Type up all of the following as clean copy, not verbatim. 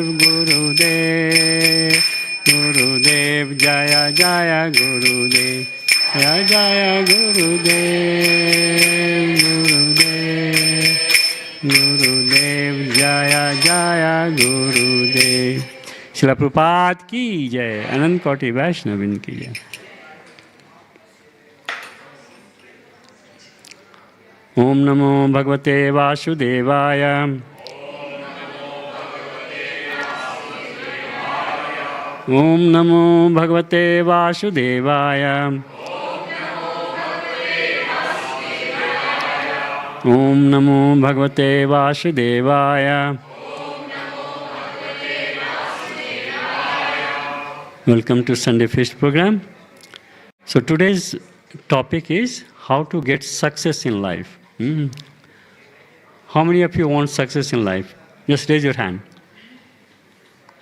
Gurudev, Gurudev, Jaya Jaya Gurudev, Jaya Jaya Gurudev, Gurudev, Gurudev, Jaya Jaya Gurudev. Srila Prabhupada ki jai, Anant Koti Vaishnavin ki jai. Om Namo Bhagavate Vasudevaya. Om Namo Bhagavate Vasudevaya. Om Namo Bhagavate Vasudevaya. Welcome to Sunday Feast program. So today's topic is how to get success in life. How many of you want success in life? Just raise your hand.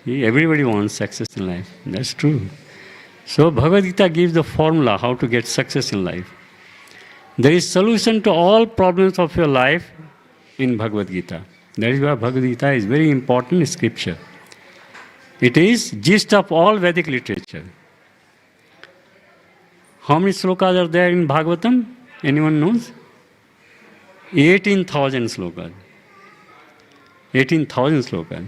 Everybody wants success in life. That's true. So Bhagavad Gita gives the formula how to get success in life. There is solution to all problems of your life in Bhagavad Gita. That is why Bhagavad Gita is very important scripture. It is gist of all Vedic literature. How many slokas are there in Bhagavatam? Anyone knows? 18,000 slokas. 18,000 slokas.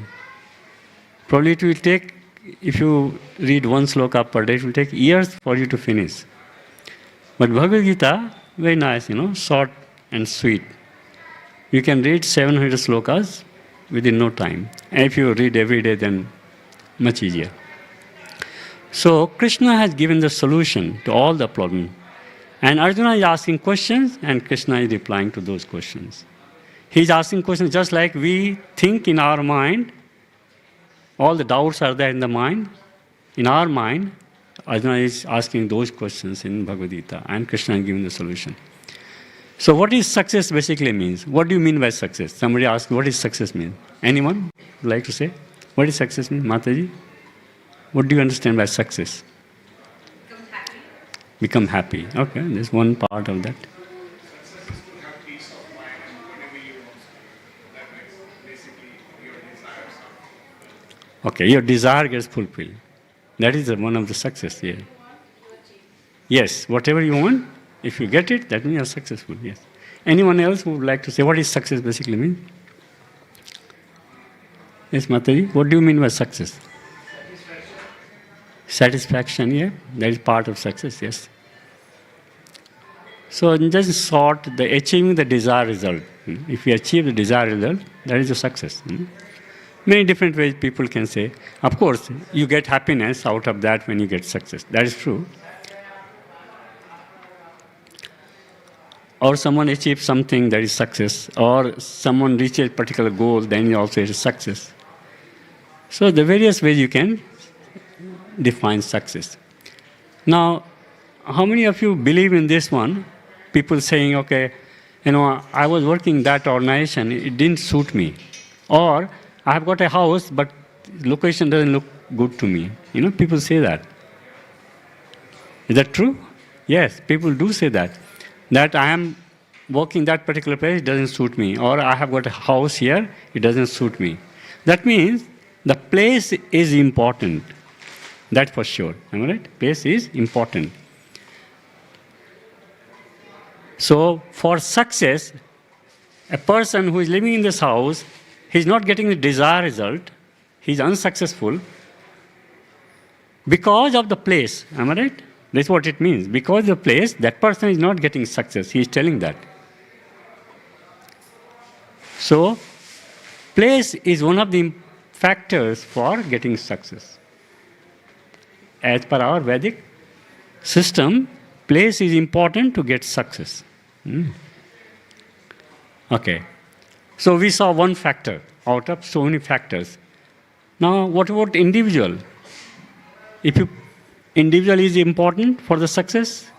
Probably it will take, if you read one sloka per day, it will take years for you to finish. But Bhagavad Gita, very nice, short and sweet. You can read 700 slokas within no time. And if you read every day, then much easier. So Krishna has given the solution to all the problems. And Arjuna is asking questions, and Krishna is replying to those questions. He is asking questions just like we think in our mind. All the doubts are there in the mind. In our mind, Arjuna is asking those questions in Bhagavad Gita, and Krishna is giving the solution. So what is success basically means? What do you mean by success? Somebody asked, what is success mean? Anyone would like to say? What is success mean? Mataji? What do you understand by success? Become happy. Become happy. Okay, there's one part of that. Okay, your desire gets fulfilled. That is one of the success here. Yes, whatever you want, if you get it, that means you're successful. Yes. Anyone else who would like to say what is success basically mean? Yes, Mataji, what do you mean by success? Satisfaction, yeah. That is part of success, yes. So in just short, achieving the desired result. If you achieve the desired result, that is a success. Many different ways people can say. Of course, you get happiness out of that when you get success. That is true. Or someone achieves something, that is success. Or someone reaches a particular goal, then also it is success. So the various ways you can define success. Now, how many of you believe in this one? People saying, okay, I was working that organization, it didn't suit me. Or I have got a house, but location doesn't look good to me. People say that. Is that true? Yes, people do say that. That I am working that particular place, it doesn't suit me. Or I have got a house here, it doesn't suit me. That means the place is important. That's for sure. Am I right? Place is important. So for success, a person who is living in this house, he's not getting the desired result. He's unsuccessful because of the place. Am I right? That's what it means. Because of the place, that person is not getting success. He is telling that. So, place is one of the factors for getting success. As per our Vedic system, place is important to get success. Okay. So we saw one factor out of so many factors. Now, what about individual? Individual is important for the success?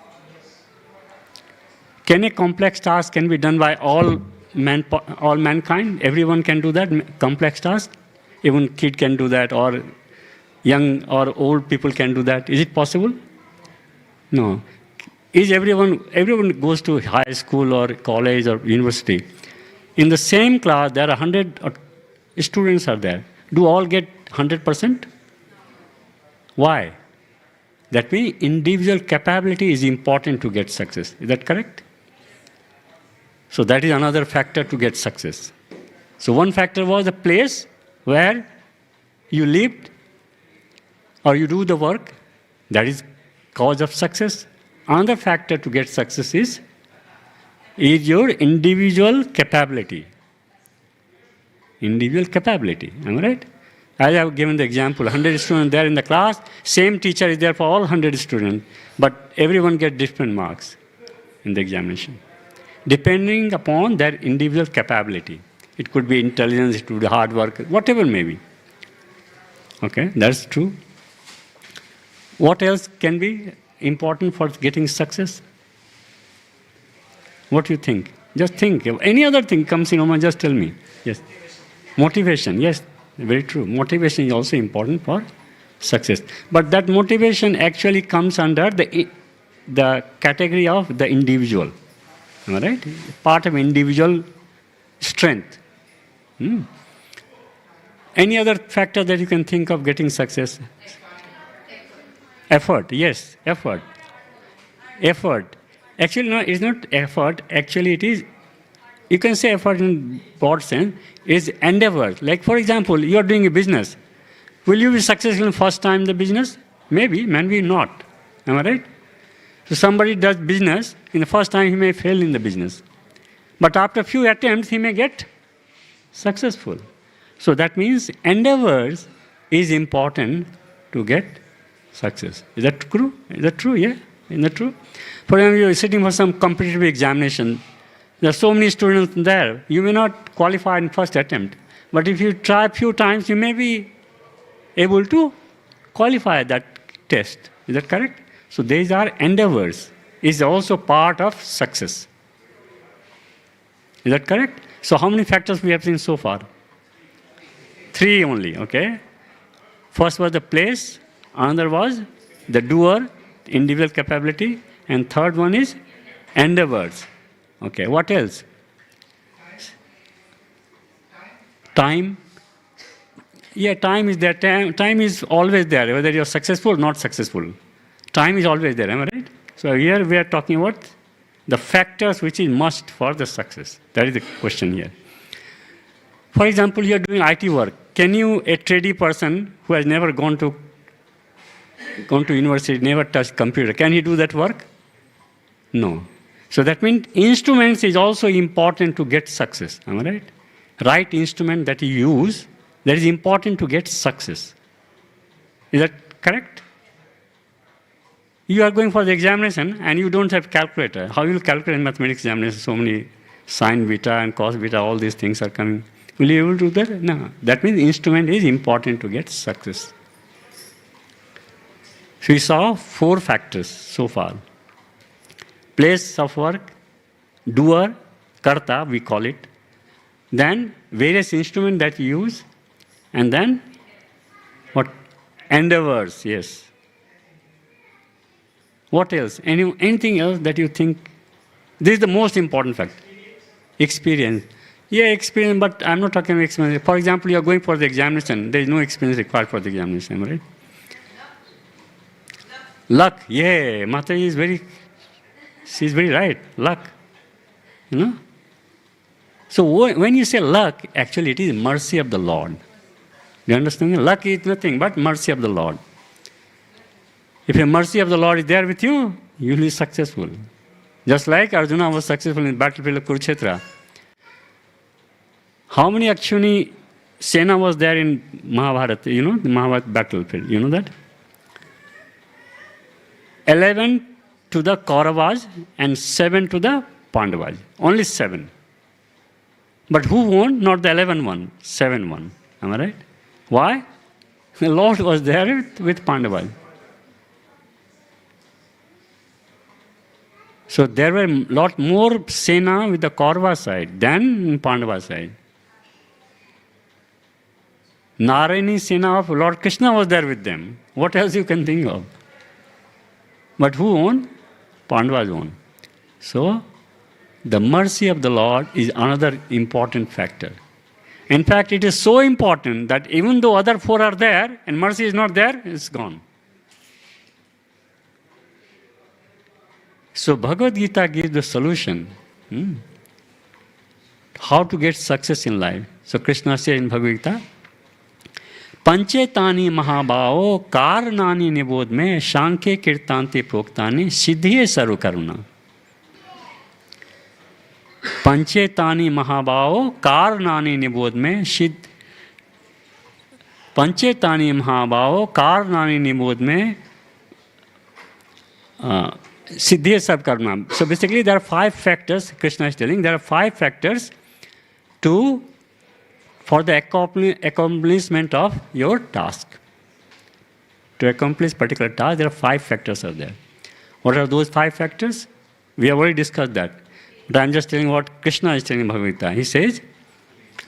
Can a complex task can be done by all mankind? Everyone can do that, complex task? Even kid can do that, or young or old people can do that. Is it possible? No. Is everyone goes to high school or college or university. In the same class, there are 100 students are there. Do all get 100%? Why? That means individual capability is important to get success. Is that correct? So that is another factor to get success. So one factor was the place where you lived or you do the work. That is cause of success. Another factor to get success is your individual capability. Individual capability. Am I right? As I have given the example, 100 students there in the class, same teacher is there for all 100 students, but everyone gets different marks in the examination, depending upon their individual capability. It could be intelligence, it could be hard work, whatever may be. Okay, that's true. What else can be important for getting success? What do you think? Just think. If any other thing comes in your mind, just tell me. Yes. Motivation, yes, very true. Motivation is also important for success. But that motivation actually comes under the category of the individual. Am I right? Part of individual strength. Any other factor that you can think of getting success? Effort, yes, effort. Effort. Actually, no, it's not effort. Actually, it is, you can say effort in broad sense, is endeavor. Like, for example, you are doing a business. Will you be successful in the first time in the business? Maybe, maybe not. Am I right? So somebody does business, in the first time he may fail in the business. But after a few attempts, he may get successful. So that means endeavors is important to get success. Is that true? Is that true? Yeah? Is that true? For example, you are sitting for some competitive examination. There are so many students there. You may not qualify in first attempt. But if you try a few times, you may be able to qualify that test. Is that correct? So these are endeavors. Is also part of success. Is that correct? So how many factors we have seen so far? 3 only, okay? First was the place, another was the doer, individual capability, and third one is endeavors. Okay, what else? Time. Yeah, time is there. Time is always there, whether you're successful or not successful. Time is always there, am I right? So here we are talking about the factors which is must for the success. That is the question here. For example, you are doing IT work. Can you, a tradie person who has never gone to university, never touched computer, can he do that work? No. So that means instruments is also important to get success. Am I right? Right instrument that you use, that is important to get success. Is that correct? You are going for the examination and you don't have calculator. How will you calculate in mathematics examination? So many sine beta and cos beta, all these things are coming. Will you be able to do that? No. That means instrument is important to get success. So we saw 4 factors so far. Place of work, doer, karta, we call it. Then various instruments that you use. And then what? Endeavors, yes. What else? Anything else that you think? This is the most important factor. Experience. Yeah, experience, but I'm not talking about experience. For example, you are going for the examination. There is no experience required for the examination, right? Luck. Yeah, Mataji is she's very right. Luck. You know? So when you say luck, actually it is mercy of the Lord. Do you understand? Luck is nothing but mercy of the Lord. If the mercy of the Lord is there with you, you will be successful. Just like Arjuna was successful in the battlefield of Kurukshetra. How many actually Sena was there in Mahabharata? You know, the Mahabharata battlefield. You know that? 11 to the Kauravas and 7 to the Pandavas. Only 7. But who won? Not the 11 won. 7 won. Am I right? Why? The Lord was there with Pandavas. So there were a lot more Sena with the Kaurava side than Pandava side. Narayani Sena of Lord Krishna was there with them. What else you can think of? But who won? Pandavas won. So, the mercy of the Lord is another important factor. In fact, it is so important that even though other four are there and mercy is not there, it's gone. So Bhagavad Gita gives the solution. How to get success in life. So Krishna says in Bhagavad Gita, पंचेतानि महाबाहो कारणानि निबोध में सांख्य कीर्तान्ति प्रोक्तानि सिद्धिये सर्व करुणा. पंचेतानि महाबाहो कारणानि निबोध में पंचेतानि महाबाहो कारणानि निबोध में सिद्धिये सर्व करुणा. So basically there are 5 factors, Krishna is telling, there are 5 factors for the accomplishment of your task. To accomplish particular task, there are 5 factors are there. What are those 5 factors? We have already discussed that. But I am just telling what Krishna is telling in Bhagavad Gita. He says,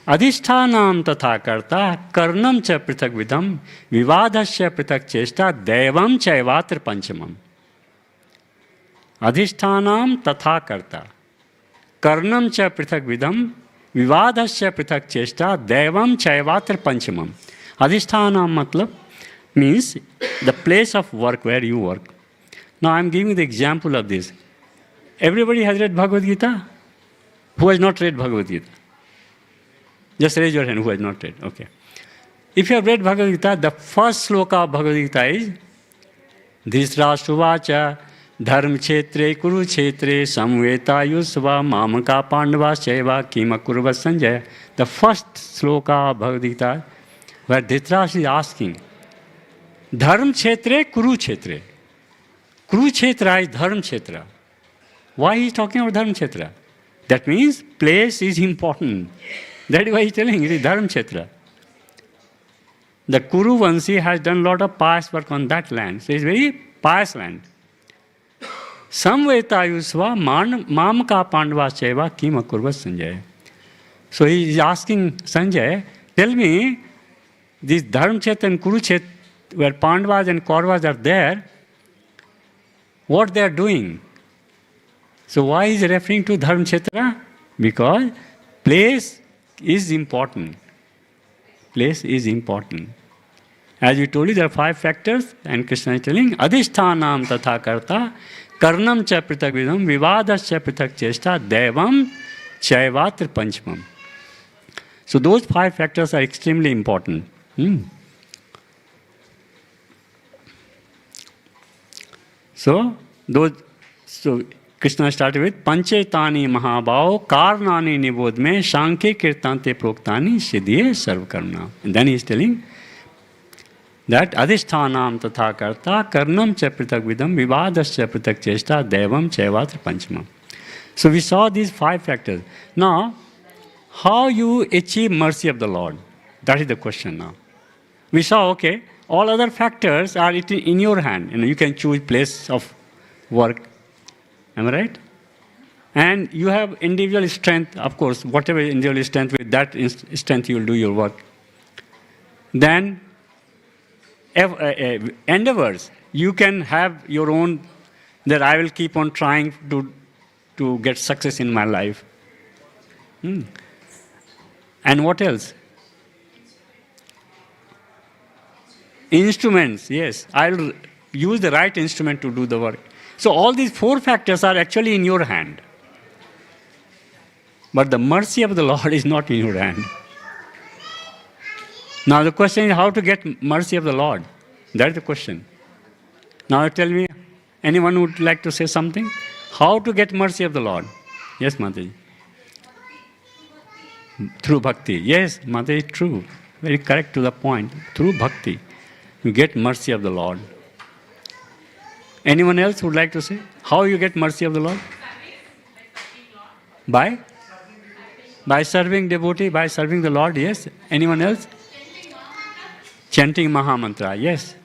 Adhishthānam tatha karta karnam cha prithak vidam vivādhasya prithak chesta devam chaivatr panchamam. Adhishthānam tatha karta karnam cha prithak vidam विवादस्य पृथक चेष्टा दैवम चैवात्र पंचमम. अधिष्ठानम मतलब means the place of work where you work. Now I am giving the example of this. Everybody has read Bhagavad Gita? Who has not read Bhagavad Gita? Just raise your hand who has not read. Okay. If you have read Bhagavad Gita, the first sloka of Bhagavad Gita is Dhritarashtravacha धर्म क्षेत्रे कुरुक्षेत्रे समवेतायुस्वा मामका पांडवा चैवा किमकुर्वत Sanjay. The first sloka of Bhagavad Gita where Dhritarashtra is asking, धर्म क्षेत्रे कुरुक्षेत्रे. Kurukshetra is dharma kshetra. Why he is talking about dharma kshetra? That means place is important. That is why he is telling it is dharma kshetra. The Kuru Vansi has done a lot of pious work on that land. So it is very pious land. Samvetayusva mamaka pandava cheva kim akurva Sanjay. So he is asking Sanjay, tell me, this Dharmkshetra and Kurukshetra, where Pandavas and Kauravas are there, what they are doing? So why is he referring to Dharmkshetra? Because place is important. Place is important. As we told you, there are 5 factors, and Krishna is telling, Adhishthanam tatha karta, karnam cha pritak vidam, vivadas cha pritak chesta, devam chaivatr panchmam. So those 5 factors are extremely important. So Krishna started with Panchetani Mahabhao Karnani Nibodh mein Shankhe Kirtante Proktani Siddhiye Sarvakarna. And then he is telling that Adhishthanam Tatha Karta Karnam Cha Pritak Vidam Vivadas Cha Pritak Chesta Devam Chaivatra Panchama. So we saw these 5 factors. Now, how you achieve mercy of the Lord? That is the question now. We saw, okay, all other factors are in your hand. You can choose place of work. Am I right? And you have individual strength, of course, whatever individual strength, with that strength you will do your work. Then, endeavors, you can have your own, that I will keep on trying to get success in my life. And what else? Instruments, yes. I will use the right instrument to do the work. So all these 4 factors are actually in your hand. But the mercy of the Lord is not in your hand. Now the question is how to get mercy of the Lord. That is the question. Now tell me, anyone would like to say something? How to get mercy of the Lord? Yes, Mataji. Through bhakti. Yes, Mataji, true. Very correct to the point. Through bhakti, you get mercy of the Lord. Anyone else would like to say? How you get mercy of the Lord? By serving devotee, by serving the Lord, yes. Anyone else? Chanting Maha Mantra, yes.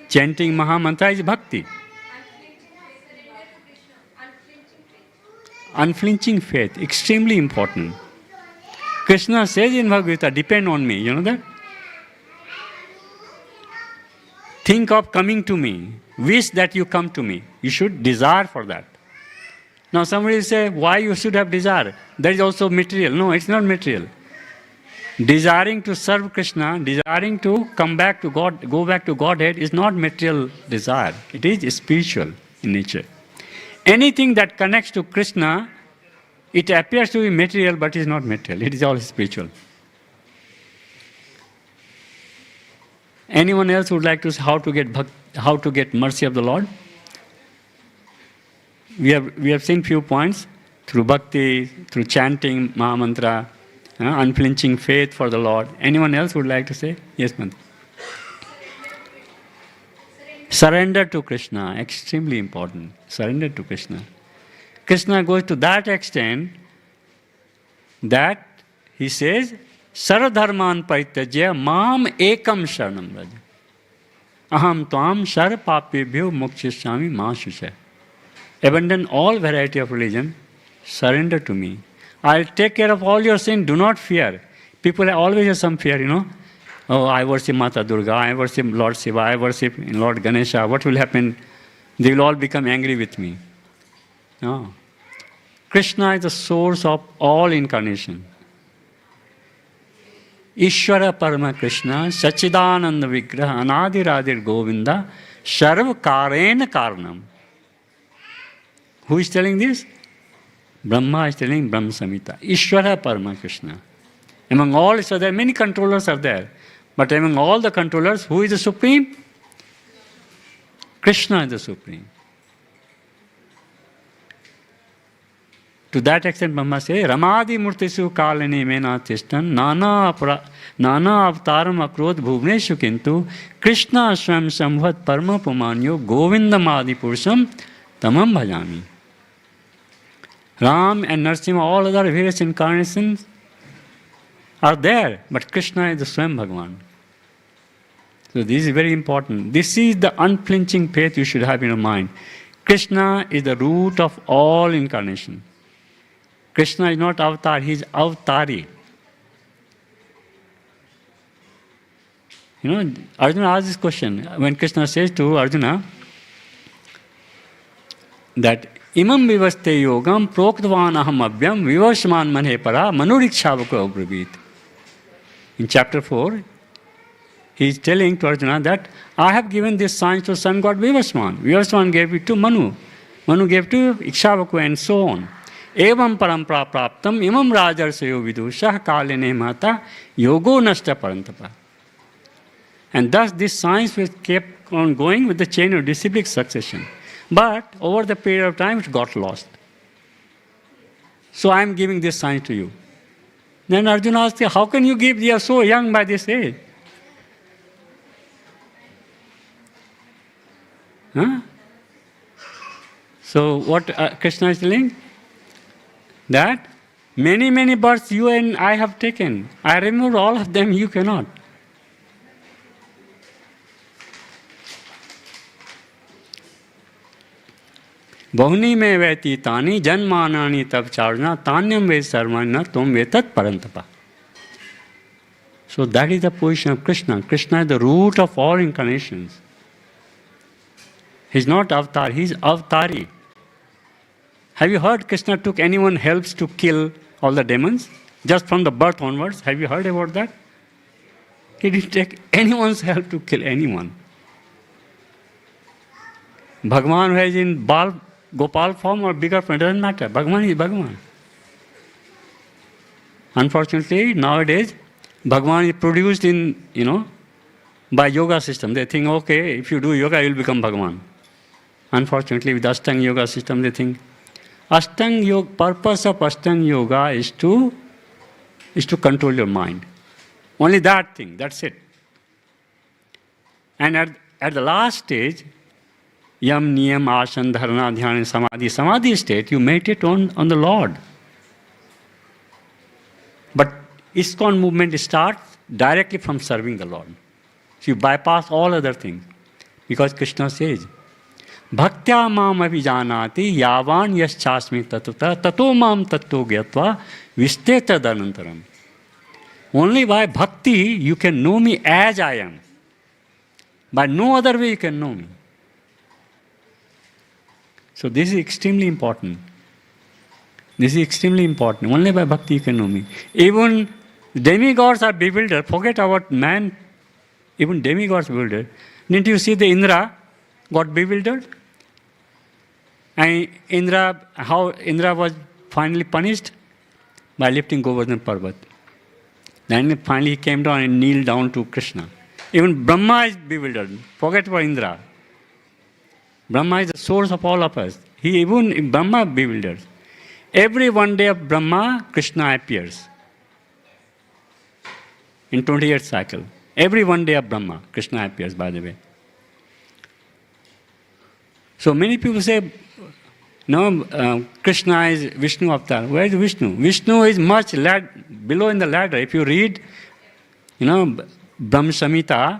Chanting Maha Mantra is bhakti. Unflinching faith, extremely important. Krishna says in Bhagavad Gita, depend on me, you know that? Think of coming to me. Wish that you come to me. You should desire for that. Now somebody will say, why you should have desire? That is also material. No, it's not material. Desiring to serve Krishna, desiring to come back to God, go back to Godhead is not material desire. It is spiritual in nature. Anything that connects to Krishna, it appears to be material, but is not material. It is all spiritual. Anyone else would like to say how to get mercy of the Lord? We have seen few points through bhakti, through chanting Maha Mantra, unflinching faith for the Lord. Anyone else would like to say? Yes, Mantra. Surrender to Krishna, extremely important. Surrender to Krishna. Krishna goes to that extent that he says, Sarvadharman parityajya mam ekam sharanam vraja. Aham tvam sarva papebhyo mokshishami ma shusha. Abandon all variety of religion, surrender to me. I'll take care of all your sin, do not fear. People always have some fear, Oh, I worship Mata Durga, I worship Lord Shiva, I worship Lord Ganesha. What will happen? They will all become angry with me. No. Krishna is the source of all incarnation. Ishvara Parama Krishna, Sachidananda Vigraha, Anadiradir Govinda, Sarva Karena Karanam. Who is telling this? Brahma is telling Brahma Samhita. Ishvara Parama Krishna. Among all, so there are many controllers are there. But among all the controllers, who is the supreme? Krishna is the supreme. To that extent, Brahma says, Ramadi Murtisu Kalini Mena Tishtan, Nana Avtaram Akrod Bhuvneshu Kintu, Krishna Swam Samvat Parma Pumanyo, Govinda Madi Purusham, Tamam Bhajami. Ram and Narasimha, all other various incarnations are there, but Krishna is the Swam Bhagavan. So this is very important. This is the unflinching faith you should have in your mind. Krishna is the root of all incarnation. Krishna is not avatar, he is avtari. Arjuna asked this question when Krishna says to Arjuna that Imam vivaste yogam proktvan aham abhyam vivashman manhe para manurikshavaku abrabit. In chapter 4, he is telling to Arjuna that I have given this science to sun god Vivasman. Vivasman gave it to Manu. Manu gave to Ikshavaku and so on. Evam parampra praptam imam rajarsayo vidushah kaline mata yogo nashta parantapa. And thus this science was kept on going with the chain of disciplic succession. But over the period of time it got lost. So I am giving this science to you. Then Arjuna asked, how can you give? You are so young by this age. Huh? So what Krishna is telling? That many, many births you and I have taken. I remember all of them, you cannot. Bahuni me veti tani janmanani tab charna tanyam ve sarvana tom vetat parantapa. So that is the position of Krishna. Krishna is the root of all incarnations. He is not avatar, he is avtari. Have you heard Krishna took anyone helps to kill all the demons? Just from the birth onwards, have you heard about that? He didn't take anyone's help to kill anyone. Bhagavan was in Gopal form or bigger form, doesn't matter. Bhagavan is Bhagavan. Unfortunately, nowadays, Bhagavan is produced in, by yoga system. They think, okay, if you do yoga, you will become Bhagavan. Unfortunately, with Ashtanga yoga system, they think, purpose of Ashtanga yoga is to control your mind. Only that thing, that's it. And at the last stage, Yam, Niyam, Asana, Dharana, Dhyana, Samadhi state, you meditate on the Lord. But ISKCON movement starts directly from serving the Lord. So you bypass all other things. Because Krishna says, Bhaktya mam avijanati yavan yaschasmi tatuta tato mam tatto gyatva visteta danantaram. Only by bhakti you can know me as I am. By no other way you can know me. So this is extremely important. This is extremely important. Only by bhakti you can know me. Even Demigods are bewildered. Forget about man, even demigods bewildered. Didn't you see the Indra got bewildered? And how Indra was finally punished? By lifting Govardhan Parvat. Then finally he came down and kneeled down to Krishna. Even Brahma is bewildered. Forget about Indra. Brahma is the source of all of us. Even Brahma bewildered. Every one day of Brahma, Krishna appears. In 28th cycle. Every one day of Brahma, Krishna appears, by the way. So many people say, no, Krishna is Vishnu avatar. Where is Vishnu? Vishnu is much below in the ladder. If you read, Brahma Samhita,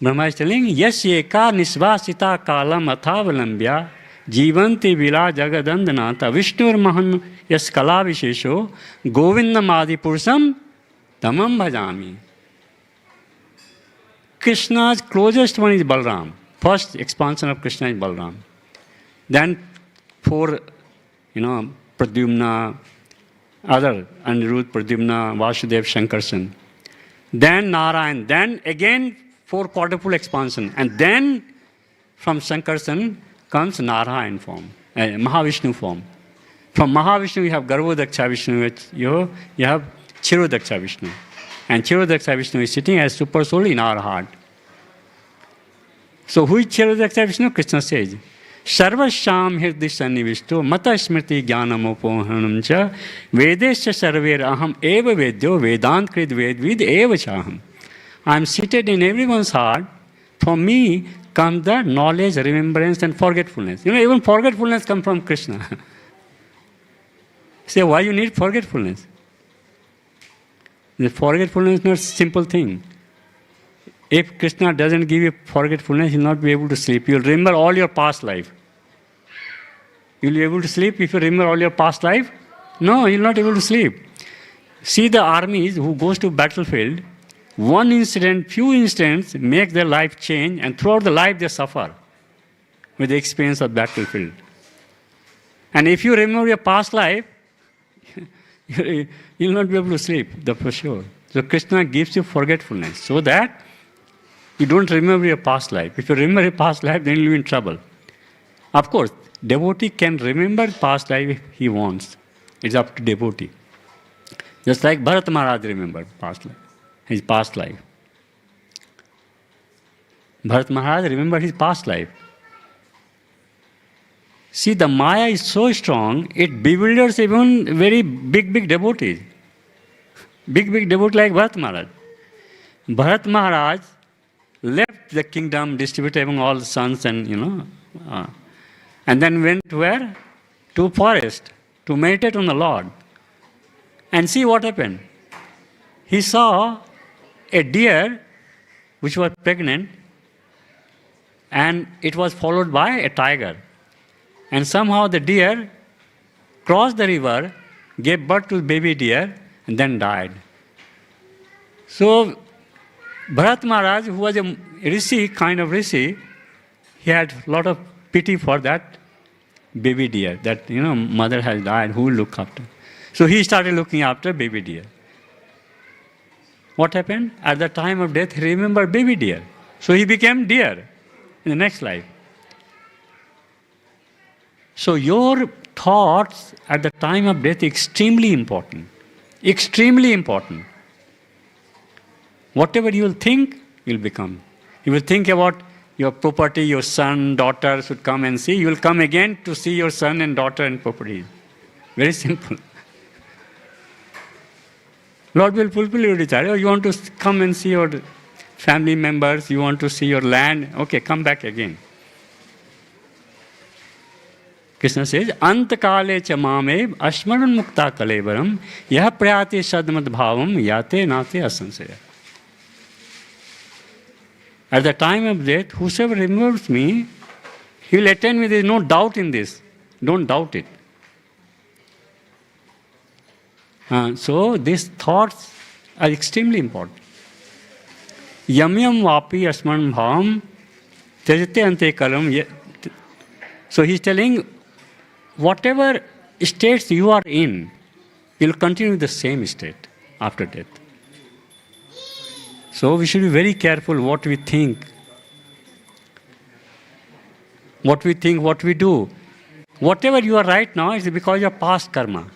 Brahma is telling, Yas eka nisvasita kalam athavalambya jivanti vila jagadandanata Vishnur maham yas kala vishesho govindam adi purusham tamam bhajami. Krishna's closest one is Balram. First expansion of Krishna is Balram. Then four, Pradyumna, other, Anirudh, Pradyumna, Vasudev, Shankarsan. Then Narayan. Then again, four quadruple expansion. And then from Shankarsan comes Narayan form, Mahavishnu form. From Mahavishnu you have Garbhodaksha Vishnu, you have Chirodaksha Vishnu. And Chirodaksha Vishnu is sitting as super soul in our heart. So who is Chirodaksha Vishnu? Krishna says, Sarvasham hirdi sannivishto mata smriti jnanam upohanam cha vedesya sarver aham eva vedyo vedant krid vedvid eva chaham. I am seated in everyone's heart. From me comes the knowledge, remembrance and forgetfulness. Even forgetfulness comes from Krishna. Say, why you need forgetfulness? The forgetfulness is not a simple thing. If Krishna doesn't give you forgetfulness, you'll not be able to sleep. You'll remember all your past life. You'll be able to sleep if you remember all your past life? No, you'll not be able to sleep. See the armies who goes to battlefield, one incident, few incidents make their life change, and throughout the life they suffer with the experience of battlefield. And if you remember your past life, you'll not be able to sleep, that's for sure. So Krishna gives you forgetfulness so that you don't remember your past life. If you remember your past life, then you'll be in trouble. Of course, devotee can remember past life if he wants. It's up to devotee. Just like Bharat Maharaj remembered his past life. Bharat Maharaj remembered his past life. See, the Maya is so strong, it bewilders even very big devotees. Big devotee like Bharat Maharaj. Bharat Maharaj left the kingdom, distributed among all the sons and, and then went where? To forest, to meditate on the Lord. And see what happened. He saw a deer which was pregnant, and it was followed by a tiger. And somehow the deer crossed the river, gave birth to baby deer, and then died. So Bharat Maharaj, who was a rishi, kind of rishi, he had a lot of pity for that baby deer, that, mother has died, who will look after? So he started looking after baby deer. What happened? At the time of death, he remembered baby deer. So he became deer in the next life. So your thoughts at the time of death are extremely important. Extremely important. Whatever you will think, you will become. You will think about your property, your son, daughter should come and see. You will come again to see your son and daughter and property. Very simple. Lord will fulfill your desire. You want to come and see your family members, you want to see your land, okay, come back again. Krishna says, Antakale cha mamev ashmaran mukta kalevaram yah prayate sadmad bhavam yate nate asansaya. At the time of death, whosoever remembers me, he will attain me. There is no doubt in this. Don't doubt it. So these thoughts are extremely important. Yam yam vapi asman bhavam tejate ante kalam. So he is telling, whatever states you are in, you will continue the same state. after death. So we should be very careful what we think. What we think, what we do. Whatever you are right now is because of your past karma.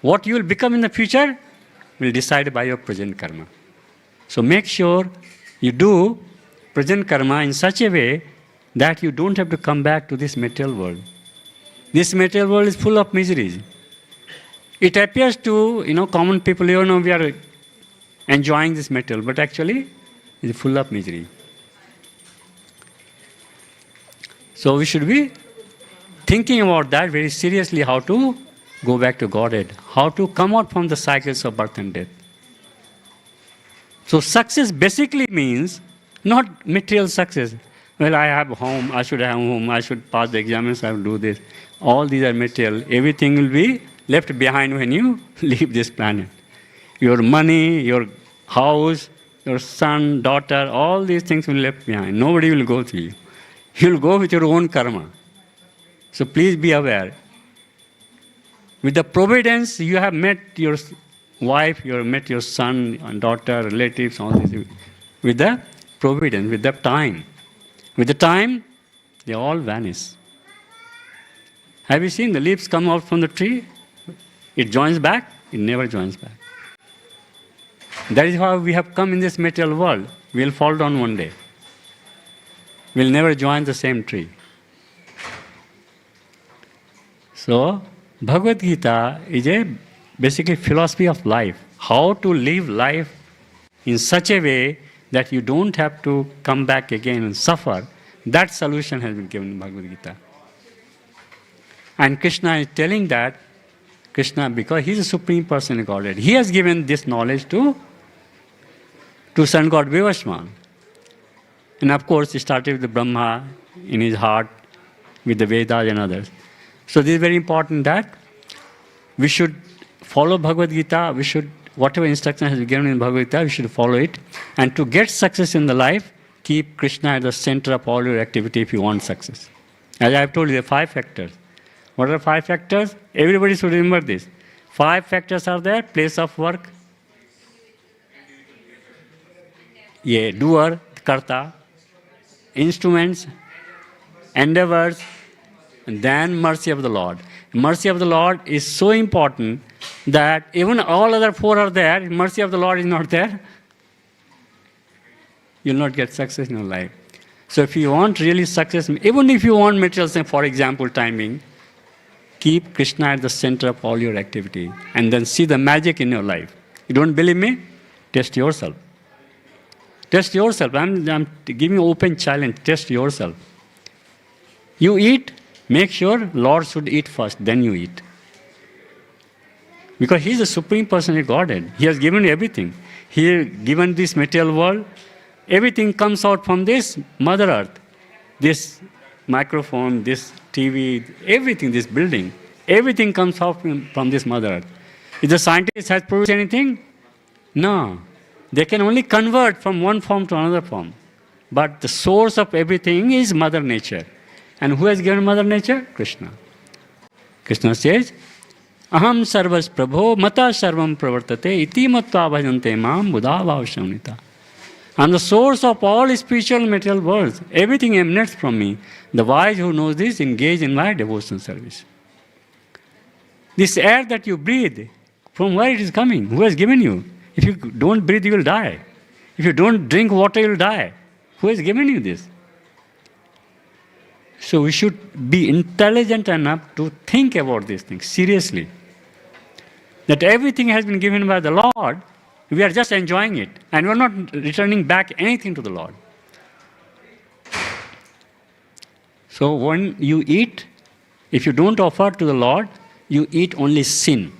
What you will become in the future will decide by your present karma. So make sure you do present karma in such a way that you don't have to come back to this material world. This material world is full of miseries. It appears to, common people, we are enjoying this material, but actually it's full of misery. So we should be thinking about that very seriously, how to go back to Godhead, how to come out from the cycles of birth and death. So success basically means not material success. Well, I have home, I should have home, I should pass the exams, I will do this. All these are material. Everything will be left behind when you leave this planet. Your money, your house, your son, daughter, all these things will be left behind. Nobody will go with you. You will go with your own karma. So please be aware. With the providence, you have met your wife, you have met your son and daughter, relatives, all these. With the providence, with the time. With the time, they all vanish. Have you seen the leaves come out from the tree? It joins back, it never joins back. That is how we have come in this material world. We will fall down one day. We will never join the same tree. So, Bhagavad Gita is a basically philosophy of life. How to live life in such a way that you don't have to come back again and suffer. That solution has been given in Bhagavad Gita. And Krishna is telling that, because he is a supreme person in Godhead, he has given this knowledge to sun god Vivaswan. And of course, he started with the Brahma in his heart, with the Vedas and others. So this is very important that we should follow Bhagavad Gita, whatever instruction has been given in Bhagavad Gita, we should follow it. And to get success in the life, keep Krishna at the center of all your activity if you want success. As I have told you, there are 5 factors. What are 5 factors? Everybody should remember this. 5 factors are there: place of work, doer, karta, instruments, endeavors, and then mercy of the Lord. Mercy of the Lord is so important that even all other 4 are there, mercy of the Lord is not there, you will not get success in your life. So if you want really success, even if you want material, for example, timing, keep Krishna at the center of all your activity and then see the magic in your life. You don't believe me? Test yourself. Test yourself. I'm giving you open challenge. Test yourself. You eat, make sure Lord should eat first, then you eat. Because He is the Supreme Personality Godhead. He has given you everything. He has given this material world. Everything comes out from this Mother Earth. This microphone, this TV, everything, this building, everything comes out from this Mother Earth. If the scientist has produced anything? No. They can only convert from one form to another form. But the source of everything is Mother Nature. And who has given Mother Nature? Krishna. Krishna says, Aham sarvas prabho mata sarvam pravartate iti matva bhajante mam buddha bhavashamnita. I am the source of all spiritual and material worlds. Everything emanates from me. The wise who knows this engage in my devotional service. This air that you breathe, from where it is coming? Who has given you? If you don't breathe, you will die. If you don't drink water, you will die. Who has given you this? So we should be intelligent enough to think about these things seriously. That everything has been given by the Lord, we are just enjoying it. And we are not returning back anything to the Lord. So when you eat, if you don't offer to the Lord, you eat only sin.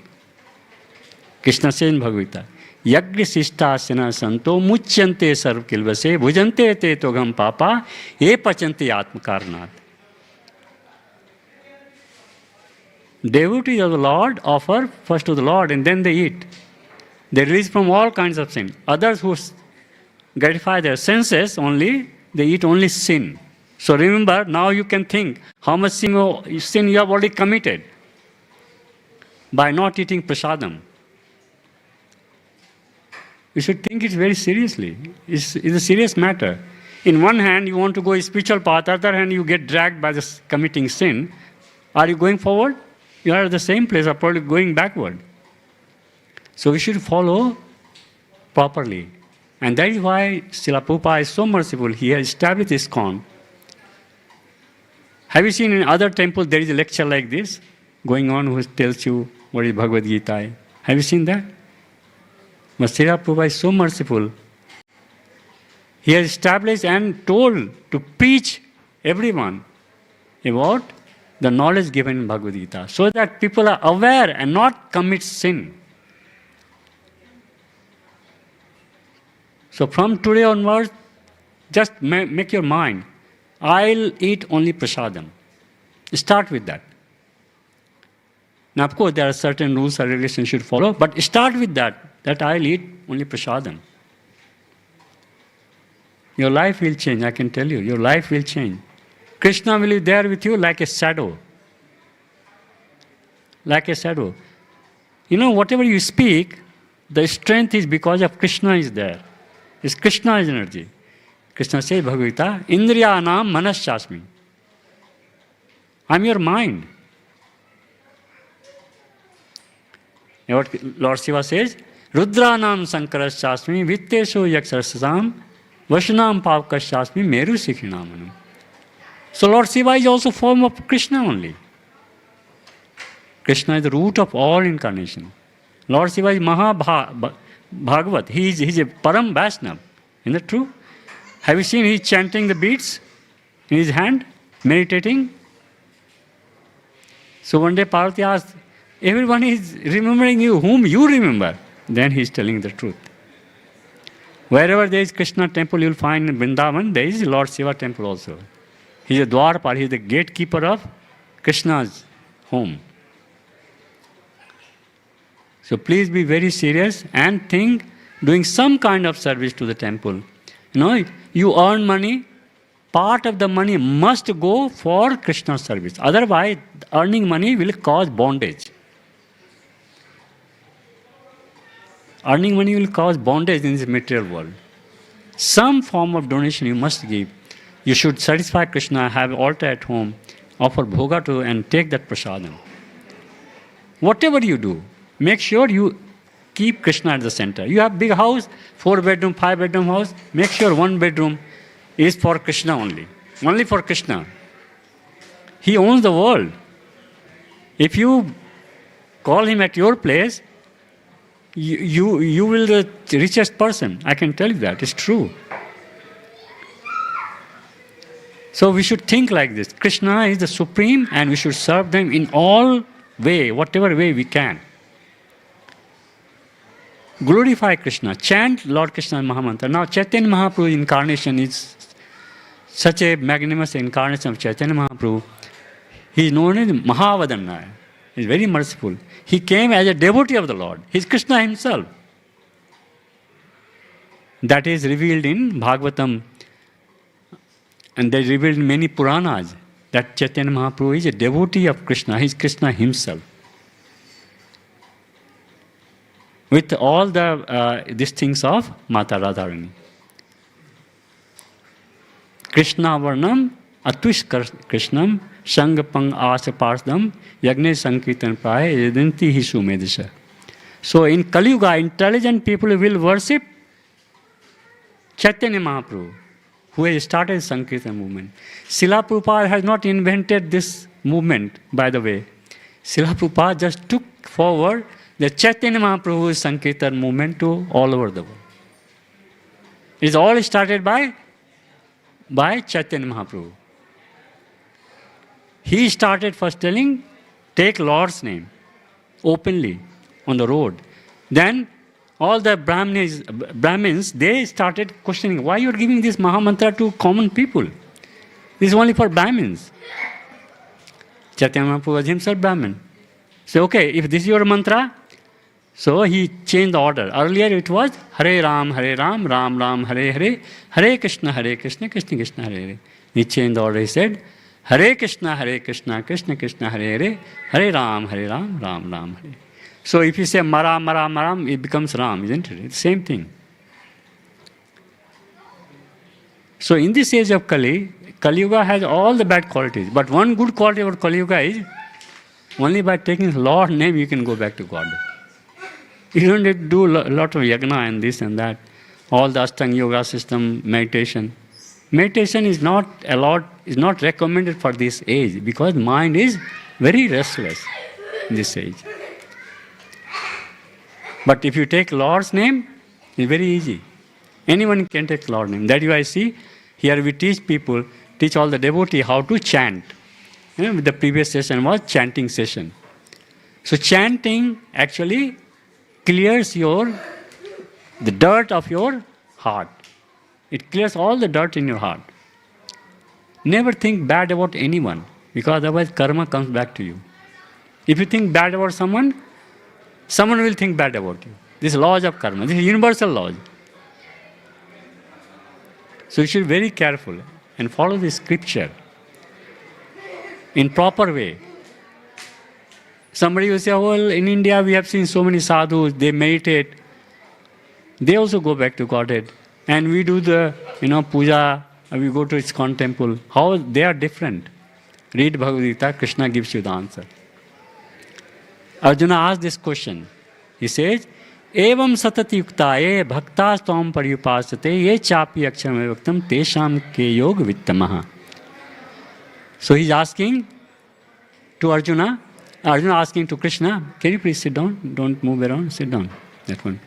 Krishna says in Bhagavad Gita, Yagya sishtasana santo muchyante sarv kilvase bhujante te togam papa e pachanti atmakarnat. Devotees of the Lord offer first to the Lord and then they eat. They release from all kinds of sin. Others who gratify their senses only, they eat only sin. So remember, now you can think how much sin you have already committed by not eating prasadam. You should think it very seriously. It's a serious matter. In one hand, you want to go a spiritual path, other hand, you get dragged by this committing sin. Are you going forward? You are at the same place, or probably going backward. So we should follow properly. And that is why Srila Prabhupada is so merciful. He has established ISKCON. Have you seen in other temples there is a lecture like this going on who tells you what is Bhagavad Gita? Have you seen that? But Srila Prabhupada is so merciful. He has established and told to preach everyone about the knowledge given in Bhagavad Gita, so that people are aware and not commit sin. So from today onwards, just make your mind, I'll eat only prasadam. Start with that. Now, of course, there are certain rules and regulations you should follow, but start with that I'll eat only prasadam. Your life will change, I can tell you. Your life will change. Krishna will be there with you like a shadow. Like a shadow. You know, whatever you speak, the strength is because of Krishna is there. It's Krishna's energy. Krishna says, Bhagavad Gita, Indriyanam manaschasmi. I'm your mind. And what Lord Shiva says, Rudranam sankarashasmi vittesho yaksarasam vashanam pavkashasmi meru sikhinam. So Lord Shiva is also form of Krishna only. Krishna is the root of all incarnation. Lord Shiva is Maha Bhagavat. He is a Param Vaishnav. Isn't that true? Have you seen he is chanting the beads in his hand, meditating? So one day Parvati asked, everyone is remembering you, whom you remember. Then he is telling the truth. Wherever there is Krishna temple, you will find in Vrindavan, there is Lord Shiva temple also. He is a Dwarpar, he is the gatekeeper of Krishna's home. So please be very serious and think doing some kind of service to the temple. You know, you earn money, part of the money must go for Krishna's service. Otherwise, earning money will cause bondage. Earning money will cause bondage in this material world. Some form of donation you must give. You should satisfy Krishna, have altar at home, offer bhoga to and take that prasadam. Whatever you do, make sure you keep Krishna at the center. You have big house, 4-bedroom, 5-bedroom house, make sure 1 bedroom is for Krishna only for Krishna. He owns the world. If you call him at your place, you will be the richest person. I can tell you that. It's true. So we should think like this. Krishna is the supreme and we should serve them in all way, whatever way we can. Glorify Krishna. Chant Lord Krishna's Maha Mantra. Now Chaitanya Mahaprabhu's incarnation is such a magnificent incarnation of Chaitanya Mahaprabhu. He is known as Mahavadana. He is very merciful. He came as a devotee of the Lord. He is Krishna himself. That is revealed in Bhagavatam. And they revealed in many Puranas that Chaitanya Mahaprabhu is a devotee of Krishna. He is Krishna himself. With all these things of Mata Radharani. Krishna Varnam, Atvish Krishnam, Sangapang Asaparsdam, Yagne Sankirtan Praya, Yadanti Hishu Medisha. So in Kali Yuga, intelligent people will worship Chaitanya Mahaprabhu, who has started Sankirtan movement. Srila Prabhupada has not invented this movement, by the way. Srila Prabhupada just took forward the Chaitanya Mahaprabhu's Sankirtan movement to all over the world. It is all started by Chaitanya Mahaprabhu. He started first telling, take Lord's name openly on the road. Then all the Brahmins, they started questioning, why you are giving this Maha Mantra to common people? This is only for Brahmins. Chaitanya Mahaprabhu was himself Brahmin. So, okay, if this is your mantra, so he changed the order. Earlier it was Hare Ram, Ram Ram, Hare Hare, Hare Krishna, Krishna Krishna, Hare Hare. He changed the order. He said, Hare Krishna, Krishna Krishna, Hare Hare, Hare Ram, Ram Ram, Hare. So if you say Maram, it becomes Ram, isn't it? It's the same thing. So in this age of Kali, Kali Yuga has all the bad qualities. But one good quality about Kali Yuga is only by taking Lord's name you can go back to God. You don't need to do a lot of yagna and this and that. All the Ashtanga Yoga system, meditation. Meditation is not allowed, is not recommended for this age because mind is very restless in this age. But if you take Lord's name, it's very easy. Anyone can take Lord's name. That is why I see here we teach people, teach all the devotees how to chant. The previous session was chanting session. So chanting actually clears the dirt of your heart. It clears all the dirt in your heart. Never think bad about anyone because otherwise karma comes back to you. If you think bad about someone, someone will think bad about you. These laws of karma, these are universal laws. So you should be very careful and follow the scripture in proper way. Somebody will say, well, in India we have seen so many sadhus, they meditate. They also go back to Godhead. And we do the, puja, we go to ISKCON temple. How they are different? Read Bhagavad Gita, Krishna gives you the answer. Arjuna asked this question. He says, Evam satati yuktaye bhaktas tvam pariyupasate ye chapi aksharam evaktam tesham ke yog vittamaha. So he's asking to Arjuna asking to Krishna, can you please sit down? Don't move around, sit down. That one.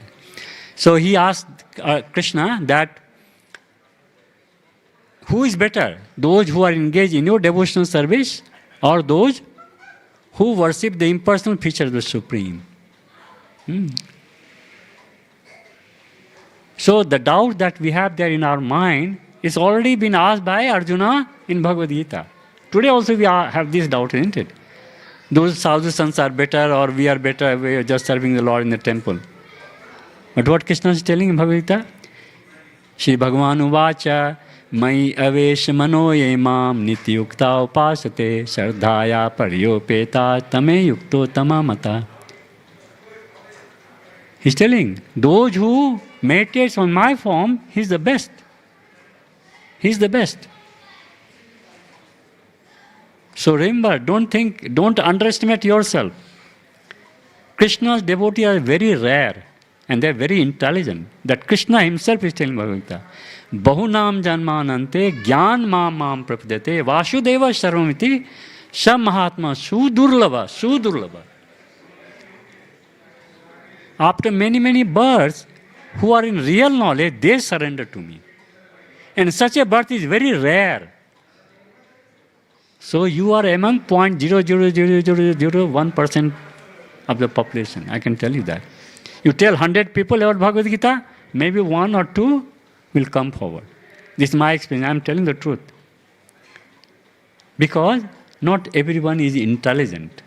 So he asked Krishna that who is better? Those who are engaged in your devotional service or those who worship the impersonal feature of the Supreme? So the doubt that we have there in our mind is already been asked by Arjuna in Bhagavad Gita. Today also we have this doubt, isn't it? Those sadhu sants are better or we are better, we are just serving the Lord in the temple. But what Krishna is telling in Bhagavad Gita? Shri Bhagavan Uvacha Mai Avesh Mano Yemam Niti Yukta Upasate Shardhaya Paryopeta Tame Yukto Tamamata. He's telling, those who meditate on my form, he's the best. He's the best. So remember, don't underestimate yourself. Krishna's devotees are very rare and they're very intelligent. That Krishna himself is telling Bhagavad Gita, Bahunam janmanante gyan mam prapadate vasudeva sarvamiti sam mahatma sudurlava. After many births, who are in real knowledge, they surrender to me. And such a birth is very rare. So you are among 0.00001% of the population. I can tell you that. You tell 100 people about Bhagavad Gita, maybe 1 or 2 will come forward. This is my experience. I am telling the truth. Because not everyone is intelligent.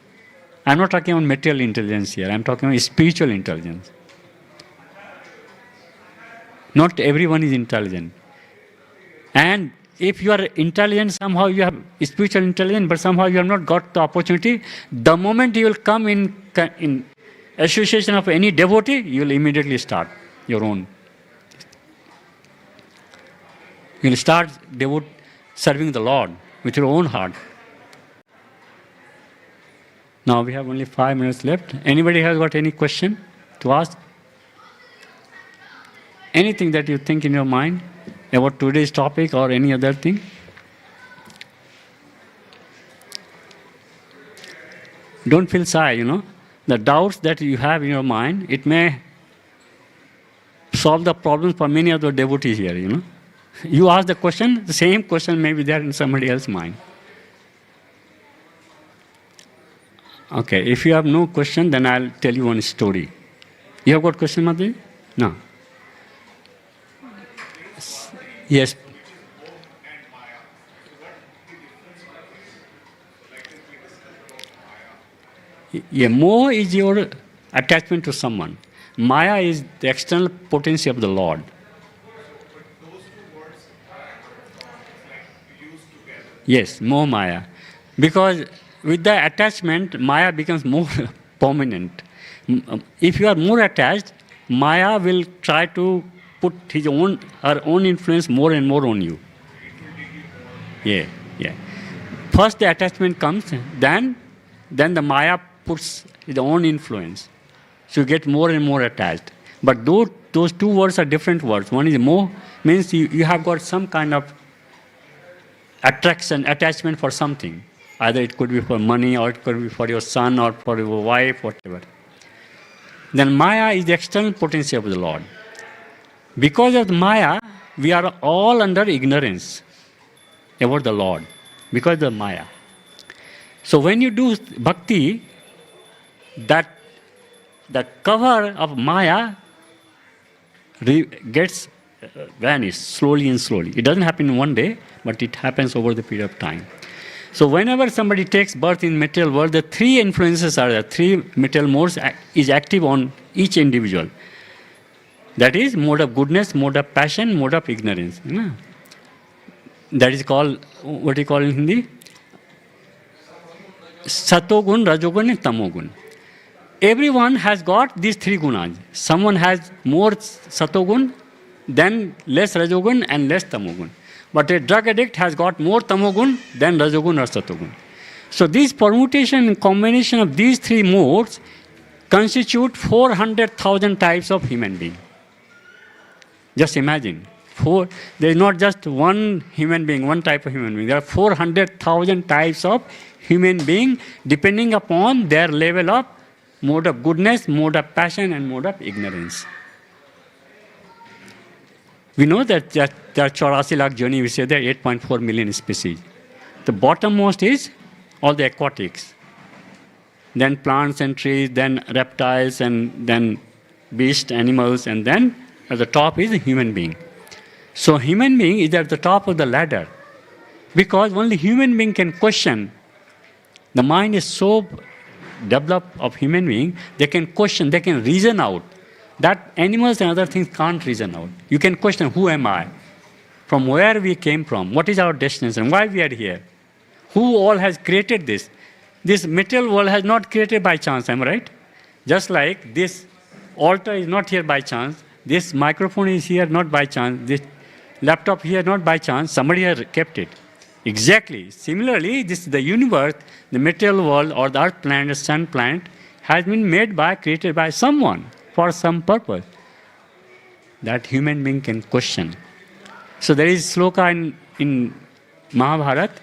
I am not talking about material intelligence here. I am talking about spiritual intelligence. Not everyone is intelligent. And if you are intelligent, somehow you have spiritual intelligence, but somehow you have not got the opportunity, the moment you will come in association of any devotee, you will immediately start your own. You will start serving the Lord with your own heart. Now we have only 5 minutes left. Anybody has got any question to ask? Anything that you think in your mind about today's topic or any other thing? Don't feel shy, The doubts that you have in your mind, it may solve the problems for many other devotees here, You ask the question, the same question may be there in somebody else's mind. Okay, if you have no question, then I'll tell you one story. You have got question, Madhuri? No. Yes. Yeah, Moha is your attachment to someone. Maya is the external potency of the Lord. Yes, Moha Maya. Because with the attachment, Maya becomes more prominent. If you are more attached, Maya will try to put her own influence more and more on you. Yeah, yeah. First the attachment comes, then the Maya puts its own influence. So you get more and more attached. But those two words are different words. One is more, means you have got some kind of attraction, attachment for something. Either it could be for money, or it could be for your son, or for your wife, whatever. Then Maya is the external potency of the Lord. Because of the Maya, we are all under ignorance about the Lord. Because of the Maya. So when you do bhakti, that cover of Maya gets vanished slowly and slowly. It doesn't happen in one day, but it happens over the period of time. So whenever somebody takes birth in material world, the three influences are there. Three material modes is active on each individual. That is mode of goodness, mode of passion, mode of ignorance. That is called, what do you call in Hindi? Satogun, Rajogun and Tamogun. Everyone has got these three gunas. Someone has more Satogun, then less Rajogun and less Tamogun. But a drug addict has got more Tamogun than Rajogun or Satogun. So this permutation and combination of these three modes constitute 400,000 types of human being. Just imagine. There is not just one human being, one type of human being. There are 400,000 types of human being depending upon their level of mode of goodness, mode of passion and mode of ignorance. We know that there are 84 lakh joni, we say there are 8.4 million species. The bottommost is all the aquatics. Then plants and trees, then reptiles, and then beasts, animals, and then at the top is a human being. So human being is at the top of the ladder. Because only human being can question. The mind is so developed of human being, they can question, they can reason out. That animals and other things can't reason out. You can question, who am I? From where we came from? What is our destination? Why we are here? Who all has created this? This material world has not created by chance, am I right? Just like this altar is not here by chance. This microphone is here not by chance. This laptop here not by chance. Somebody has kept it. Exactly. Similarly, the universe, the material world or the earth planet, the sun planet has been created by someone for some purpose. That human being can question. So there is sloka in Mahabharata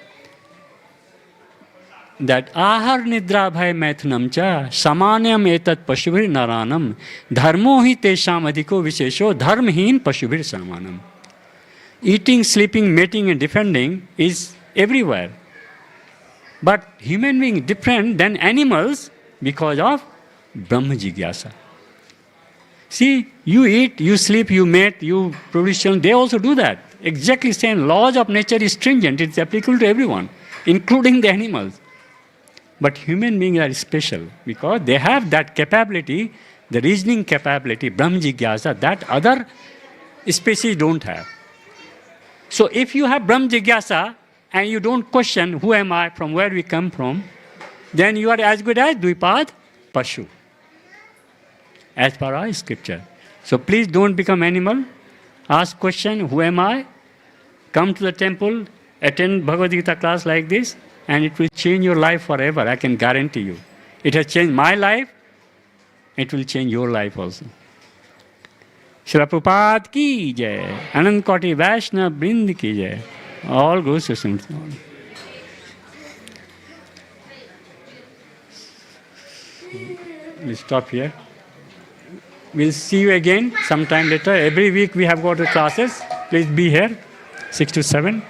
that ahar nidra bhay maithunam cha samanyam etat pashubhir naranam dharmo hi tesham adhiko vishesho dharmhin pashubhir samanam. Eating, sleeping, mating and defending is everywhere. But human being different than animals because of Brahma Jigyasa. See, you eat, you sleep, you mate, you produce children, they also do that. Exactly same. Laws of nature is stringent, it's applicable to everyone, including the animals. But human beings are special because they have that capability, the reasoning capability, Brahma Jigyasa, that other species don't have. So if you have Brahma Jigyasa and you don't question who am I, from where we come from, then you are as good as Dvipad Pashu, as per our scripture. So please don't become animal. Ask question, who am I? Come to the temple, attend Bhagavad Gita class like this, and it will change your life forever, I can guarantee you. It has changed my life, it will change your life also. Srila Prabhupada ki jai, Anand Koti Vaishnava Brind ki jai. All goes to Srimad. We'll stop here. We'll see you again sometime later. Every week we have got the classes. Please be here, 6 to 7.